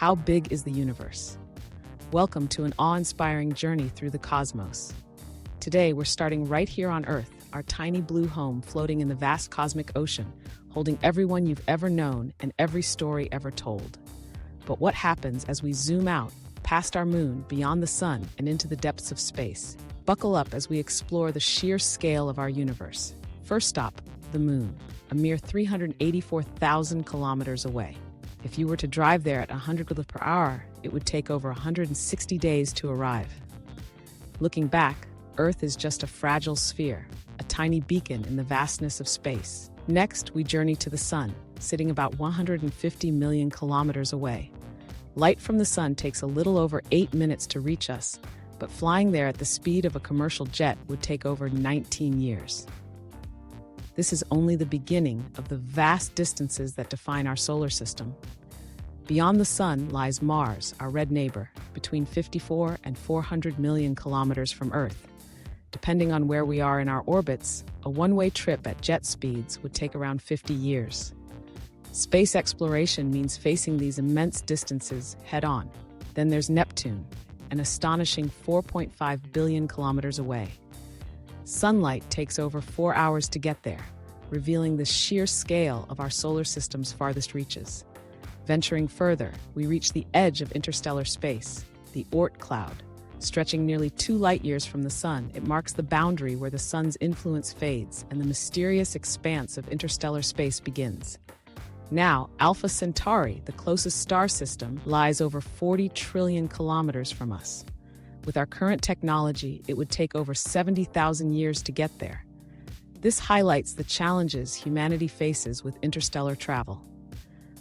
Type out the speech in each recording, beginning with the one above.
how big is the universe? Welcome to an awe-inspiring journey through the cosmos. Today, we're starting right here on Earth, our tiny blue home floating in the vast cosmic ocean, holding everyone you've ever known and every story ever told. But what happens as we zoom out, past our moon, beyond the sun, and into the depths of space? Buckle up as we explore the sheer scale of our universe. First stop, the moon, a mere 384,000 kilometers away. If you were to drive there at 100 km per hour, it would take over 160 days to arrive. Looking back, Earth is just a fragile sphere, a tiny beacon in the vastness of space. Next, we journey to the sun, sitting about 150 million kilometers away. Light from the sun takes a little over 8 minutes to reach us, but flying there at the speed of a commercial jet would take over 19 years. This is only the beginning of the vast distances that define our solar system. Beyond the sun lies Mars, our red neighbor, between 54 and 400 million kilometers from Earth. Depending on where we are in our orbits, a one-way trip at jet speeds would take around 50 years. Space exploration means facing these immense distances head-on. Then there's Neptune, an astonishing 4.5 billion kilometers away. Sunlight takes over 4 hours to get there, revealing the sheer scale of our solar system's farthest reaches. Venturing further, we reach the edge of interstellar space, the Oort Cloud. Stretching nearly 2 light-years from the sun, it marks the boundary where the sun's influence fades and the mysterious expanse of interstellar space begins. Now, Alpha Centauri, the closest star system, lies over 40 trillion kilometers from us. With our current technology, it would take over 70,000 years to get there. This highlights the challenges humanity faces with interstellar travel.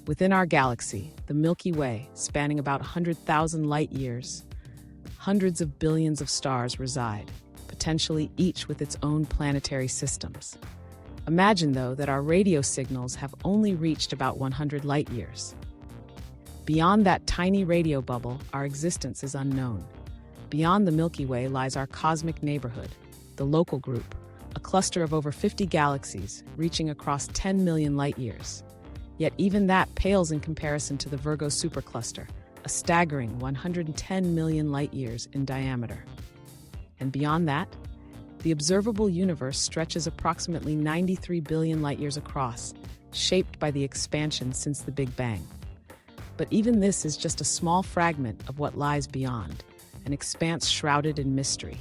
Within our galaxy, the Milky Way, spanning about 100,000 light-years, hundreds of billions of stars reside, potentially each with its own planetary systems. Imagine, though, that our radio signals have only reached about 100 light-years. Beyond that tiny radio bubble, our existence is unknown. Beyond the Milky Way lies our cosmic neighborhood, the Local Group, a cluster of over 50 galaxies, reaching across 10 million light-years. Yet even that pales in comparison to the Virgo Supercluster, a staggering 110 million light-years in diameter. And beyond that, the observable universe stretches approximately 93 billion light-years across, shaped by the expansion since the Big Bang. But even this is just a small fragment of what lies beyond, an expanse shrouded in mystery.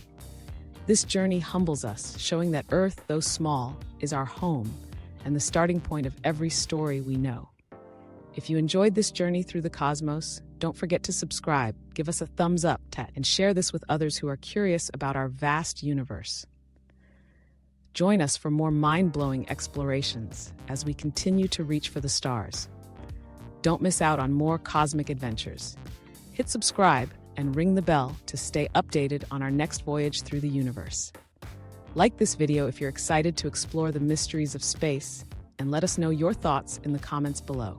This journey humbles us, showing that Earth, though small, is our home and the starting point of every story we know. If you enjoyed this journey through the cosmos, don't forget to subscribe, give us a thumbs up, and share this with others who are curious about our vast universe. Join us for more mind-blowing explorations as we continue to reach for the stars. Don't miss out on more cosmic adventures. Hit subscribe and ring the bell to stay updated on our next voyage through the universe. Like this video if you're excited to explore the mysteries of space, and let us know your thoughts in the comments below.